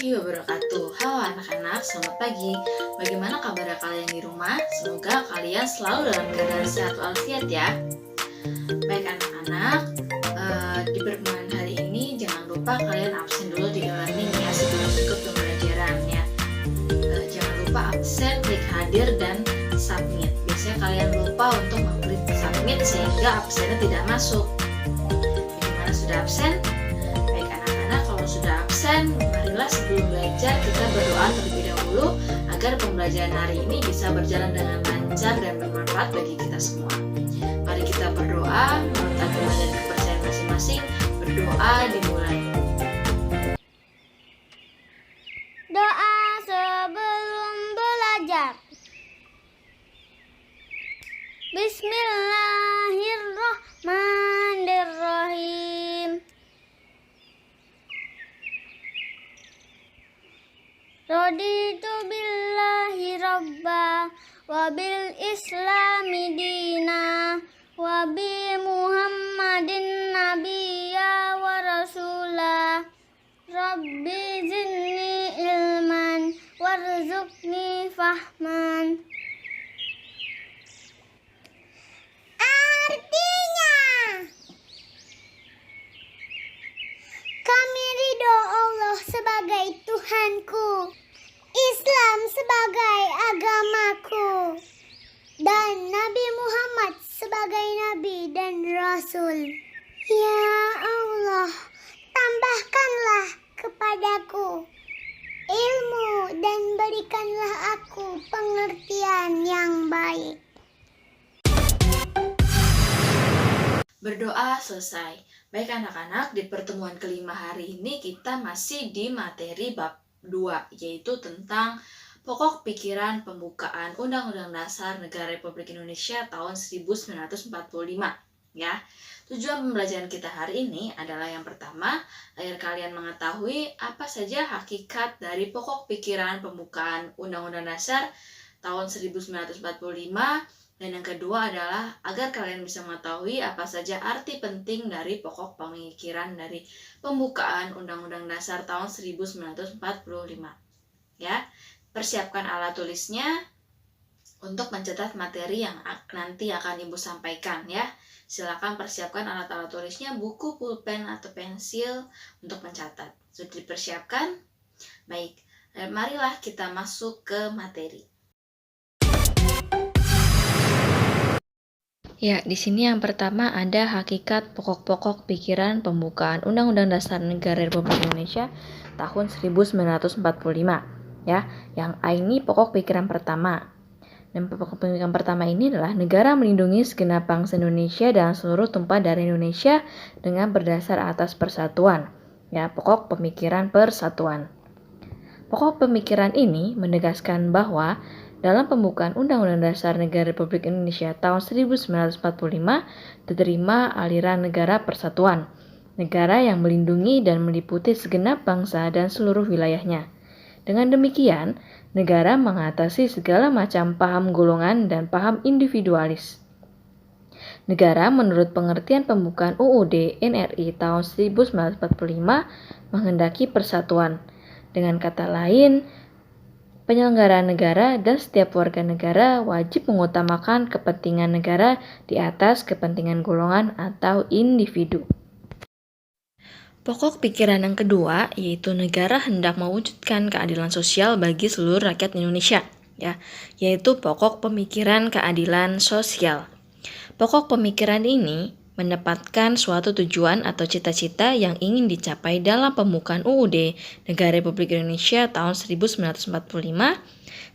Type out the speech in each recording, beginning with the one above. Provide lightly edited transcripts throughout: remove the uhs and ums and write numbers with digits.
warahmatullahi wabarakatuh. Halo anak-anak, selamat pagi. Bagaimana kabar kalian di rumah? Semoga kalian selalu dalam keadaan sehat walafiat ya. Baik anak-anak, di pertemuan hari ini jangan lupa kalian absen dulu di e-learning ya sebelum ikut pembelajaran ya. Jangan lupa absen, klik hadir dan submit. Biasanya kalian lupa untuk mengklik submit sehingga absennya tidak masuk. Bagaimana sudah absen? Sudah absen, marilah sebelum belajar kita berdoa terlebih dahulu agar pembelajaran hari ini bisa berjalan dengan lancar dan bermanfaat bagi kita semua. Mari kita berdoa menurut agama dan kepercayaan masing-masing. Berdoa dimulai. Doa sebelum belajar. Bismillahirrahmanirrahim. Raditu billahi rabba wa bil islami dina wa bi muhammadin nabiyya wa rasula. Rabbi zidni ilman warzuqni fahman. Artinya, kami ridho Allah sebagai Tuhanku, Islam sebagai agamaku, dan Nabi Muhammad sebagai Nabi dan Rasul. Ya Allah, tambahkanlah kepadaku ilmu dan berikanlah aku pengertian yang baik. Berdoa selesai. Baik anak-anak, di pertemuan kelima hari ini kita masih di materi bab 2, yaitu tentang pokok pikiran pembukaan Undang-Undang Dasar Negara Republik Indonesia tahun 1945. Ya, tujuan pembelajaran kita hari ini adalah yang pertama, agar kalian mengetahui apa saja hakikat dari pokok pikiran pembukaan Undang-Undang Dasar tahun 1945. Dan yang kedua adalah agar kalian bisa mengetahui apa saja arti penting dari pokok pemikiran dari pembukaan Undang-Undang Dasar tahun 1945. Ya, persiapkan alat tulisnya untuk mencatat materi yang nanti akan Ibu sampaikan ya. Silakan persiapkan alat-alat tulisnya, buku, pulpen atau pensil untuk mencatat. Sudah dipersiapkan? Baik, marilah kita masuk ke materi. Ya, di sini yang pertama ada hakikat pokok-pokok pikiran pembukaan Undang-Undang Dasar Negara Republik Indonesia tahun 1945. Ya, yang A ini pokok pikiran pertama. Dan pokok pikiran pertama ini adalah negara melindungi segenap bangsa Indonesia dan seluruh tumpah darah Indonesia dengan berdasar atas persatuan. Ya, pokok pemikiran persatuan. Pokok pemikiran ini menegaskan bahwa dalam pembukaan Undang-Undang Dasar Negara Republik Indonesia tahun 1945 diterima aliran negara persatuan, negara yang melindungi dan meliputi segenap bangsa dan seluruh wilayahnya. Dengan demikian, negara mengatasi segala macam paham golongan dan paham individualis. Negara menurut pengertian pembukaan UUD NRI tahun 1945 menghendaki persatuan. Dengan kata lain, penyelenggara negara dan setiap warga negara wajib mengutamakan kepentingan negara di atas kepentingan golongan atau individu. Pokok pikiran yang kedua yaitu negara hendak mewujudkan keadilan sosial bagi seluruh rakyat Indonesia, ya, yaitu pokok pemikiran keadilan sosial. Pokok pemikiran ini mendapatkan suatu tujuan atau cita-cita yang ingin dicapai dalam pembukaan UUD Negara Republik Indonesia tahun 1945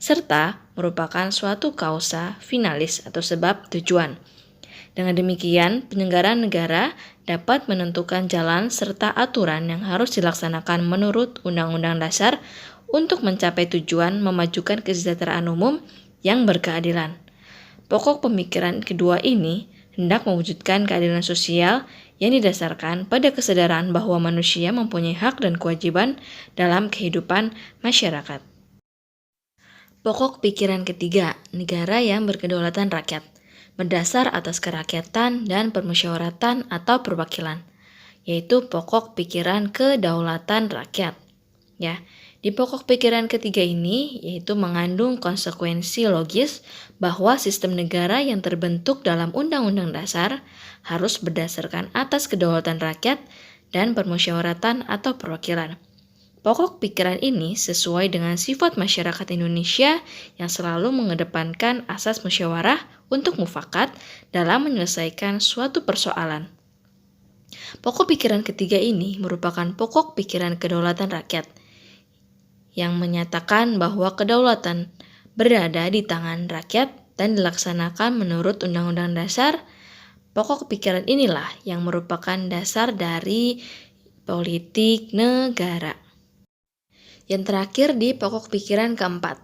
serta merupakan suatu kausa finalis atau sebab tujuan. Dengan demikian, penyelenggaraan negara dapat menentukan jalan serta aturan yang harus dilaksanakan menurut Undang-Undang Dasar untuk mencapai tujuan memajukan kesejahteraan umum yang berkeadilan. Pokok pemikiran kedua ini hendak mewujudkan keadilan sosial yang didasarkan pada kesadaran bahwa manusia mempunyai hak dan kewajiban dalam kehidupan masyarakat. Pokok pikiran ketiga, negara yang berkedaulatan rakyat, berdasar atas kerakyatan dan permusyawaratan atau perwakilan, yaitu pokok pikiran kedaulatan rakyat. Ya, Di pokok pikiran ketiga ini, yaitu mengandung konsekuensi logis bahwa sistem negara yang terbentuk dalam Undang-Undang Dasar harus berdasarkan atas kedaulatan rakyat dan permusyawaratan atau perwakilan. Pokok pikiran ini sesuai dengan sifat masyarakat Indonesia yang selalu mengedepankan asas musyawarah untuk mufakat dalam menyelesaikan suatu persoalan. Pokok pikiran ketiga ini merupakan pokok pikiran kedaulatan rakyat yang menyatakan bahwa kedaulatan berada di tangan rakyat dan dilaksanakan menurut Undang-Undang Dasar. Pokok pikiran inilah yang merupakan dasar dari politik negara. Yang terakhir di pokok pikiran keempat,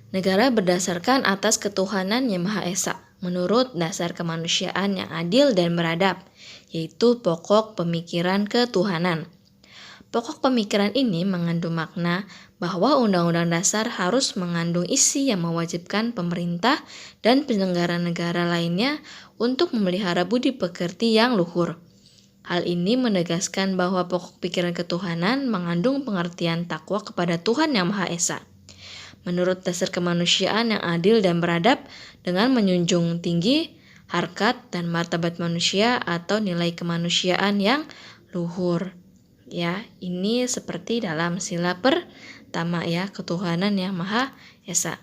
negara berdasarkan atas ketuhanan yang Maha Esa menurut dasar kemanusiaan yang adil dan beradab, yaitu pokok pemikiran ketuhanan. Pokok pemikiran ini mengandung makna bahwa Undang-Undang Dasar harus mengandung isi yang mewajibkan pemerintah dan penyelenggara negara lainnya untuk memelihara budi pekerti yang luhur. Hal ini menegaskan bahwa pokok pikiran ketuhanan mengandung pengertian takwa kepada Tuhan Yang Maha Esa. Menurut dasar kemanusiaan yang adil dan beradab dengan menjunjung tinggi harkat dan martabat manusia atau nilai kemanusiaan yang luhur. Ya, ini seperti dalam sila pertama ya, ketuhanan yang Maha Esa.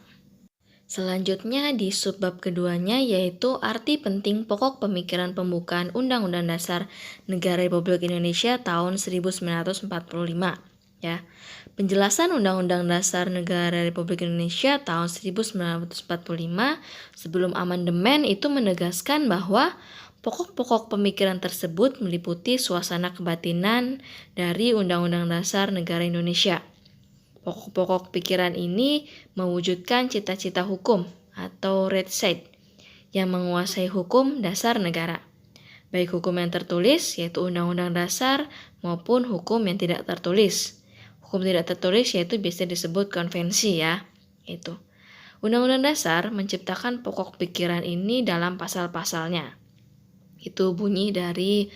Selanjutnya di subbab keduanya yaitu arti penting pokok pemikiran pembukaan Undang-Undang Dasar Negara Republik Indonesia tahun 1945 ya. Penjelasan Undang-Undang Dasar Negara Republik Indonesia tahun 1945 sebelum amandemen itu menegaskan bahwa pokok-pokok pemikiran tersebut meliputi suasana kebatinan dari Undang-Undang Dasar Negara Indonesia. Pokok-pokok pikiran ini mewujudkan cita-cita hukum atau Rechtsstaat yang menguasai hukum dasar negara, baik hukum yang tertulis yaitu Undang-Undang Dasar maupun hukum yang tidak tertulis. Hukum tidak tertulis yaitu biasa disebut konvensi ya. Itu. Undang-Undang Dasar menciptakan pokok pikiran ini dalam pasal-pasalnya. Itu bunyi dari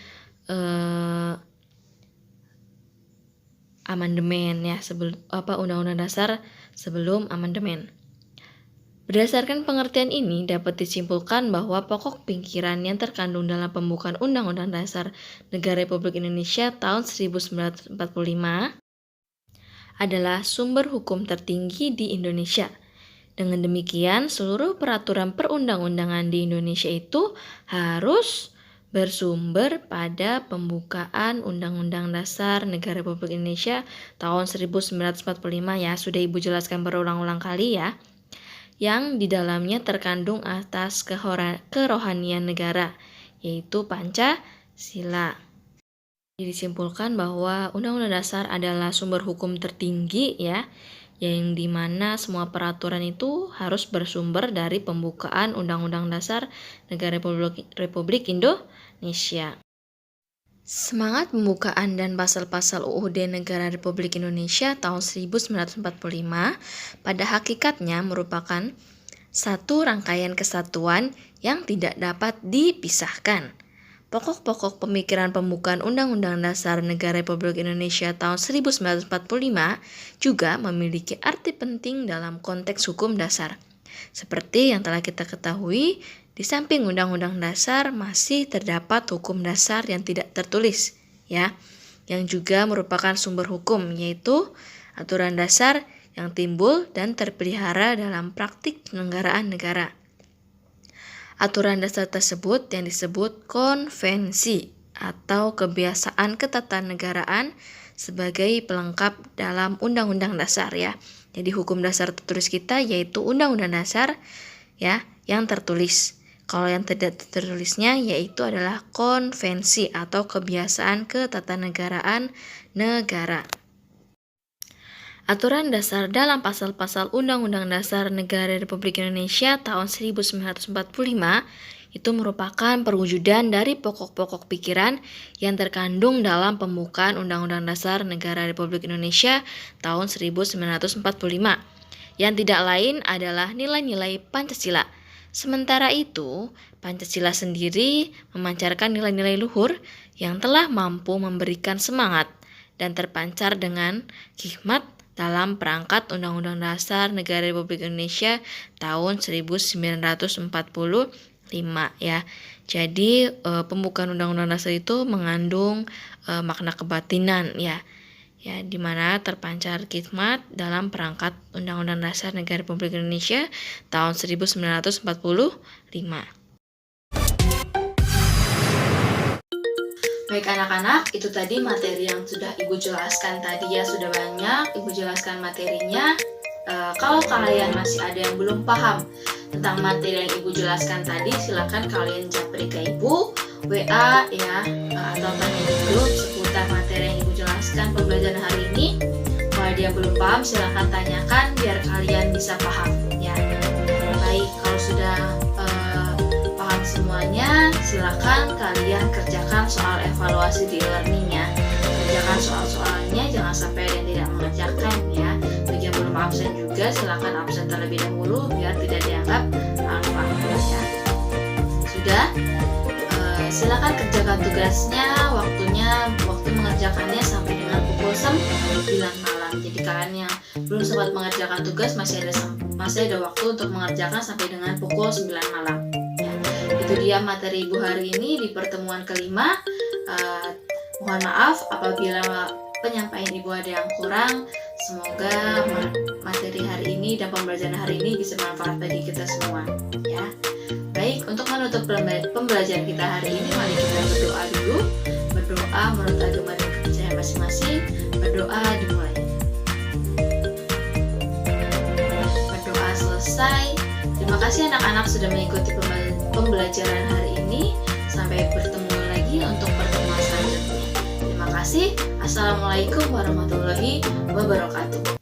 amandemen ya, Undang-Undang Dasar sebelum amandemen. Berdasarkan pengertian ini dapat disimpulkan bahwa pokok pikiran yang terkandung dalam pembukaan Undang-Undang Dasar Negara Republik Indonesia tahun 1945 adalah sumber hukum tertinggi di Indonesia. Dengan demikian, seluruh peraturan perundang-undangan di Indonesia itu harus bersumber pada pembukaan Undang-Undang Dasar Negara Republik Indonesia tahun 1945 ya, sudah Ibu jelaskan berulang-ulang kali ya, yang di dalamnya terkandung atas kerohanian negara, yaitu Pancasila. Jadi disimpulkan bahwa Undang-Undang Dasar adalah sumber hukum tertinggi ya, yang dimana semua peraturan itu harus bersumber dari pembukaan Undang-Undang Dasar Negara Republik Indonesia. Semangat pembukaan dan pasal-pasal UUD Negara Republik Indonesia tahun 1945 pada hakikatnya merupakan satu rangkaian kesatuan yang tidak dapat dipisahkan. Pokok-pokok pemikiran pembukaan Undang-Undang Dasar Negara Republik Indonesia tahun 1945 juga memiliki arti penting dalam konteks hukum dasar. Seperti yang telah kita ketahui, di samping Undang-Undang Dasar masih terdapat hukum dasar yang tidak tertulis, ya, yang juga merupakan sumber hukum, yaitu aturan dasar yang timbul dan terpelihara dalam praktik penyelenggaraan negara. Aturan dasar tersebut yang disebut konvensi atau kebiasaan ketatanegaraan sebagai pelengkap dalam Undang-Undang Dasar ya. Jadi hukum dasar tertulis kita yaitu Undang-Undang Dasar ya yang tertulis. Kalau yang tidak tertulisnya yaitu adalah konvensi atau kebiasaan ketatanegaraan negara. Aturan dasar dalam pasal-pasal Undang-Undang Dasar Negara Republik Indonesia tahun 1945 itu merupakan perwujudan dari pokok-pokok pikiran yang terkandung dalam pembukaan Undang-Undang Dasar Negara Republik Indonesia tahun 1945 yang tidak lain adalah nilai-nilai Pancasila. Sementara itu, Pancasila sendiri memancarkan nilai-nilai luhur yang telah mampu memberikan semangat dan terpancar dengan hikmat dalam perangkat Undang-Undang Dasar Negara Republik Indonesia tahun 1945 ya. Jadi pembukaan Undang-Undang Dasar itu mengandung makna kebatinan ya. Ya, di mana terpancar hikmat dalam perangkat Undang-Undang Dasar Negara Republik Indonesia tahun 1945. Baik anak-anak, itu tadi materi yang sudah Ibu jelaskan tadi ya, sudah banyak Ibu jelaskan materinya. Kalau kalian masih ada yang belum paham tentang materi yang Ibu jelaskan tadi, silakan kalian japri ke Ibu, WA ya, atau tanya di grup seputar materi yang Ibu jelaskan pembelajaran hari ini. Kalau dia belum paham, silakan tanyakan biar kalian bisa paham ya. Baik, kalau sudah paham semuanya, silakan kalian kerjakan soal evaluasi di e-learning-nya. Kerjakan soal-soalnya, jangan sampai ada yang tidak mengerjakan ya. Bagi yang belum absen juga, silakan absen terlebih dahulu biar tidak dianggap alfa ya. Sudah? Silakan kerjakan tugasnya, waktu mengerjakannya sampai dengan pukul 9 malam. Jadi kalian yang belum sempat mengerjakan tugas masih ada waktu untuk mengerjakan sampai dengan pukul 9 malam. Ya. Itu dia materi Ibu hari ini di pertemuan kelima. Mohon maaf apabila penyampaian Ibu ada yang kurang. Semoga materi hari ini dan pembelajaran hari ini bisa bermanfaat bagi kita semua. Ya. Baik, untuk menutup pembelajaran kita hari ini, mari kita berdoa dulu. Berdoa menurut agama dan kepercayaan masing-masing. Berdoa dimulai. Berdoa selesai. Terima kasih anak-anak sudah mengikuti pembelajaran hari ini. Sampai bertemu lagi untuk pertemuan selanjutnya. Terima kasih. Assalamualaikum warahmatullahi wabarakatuh.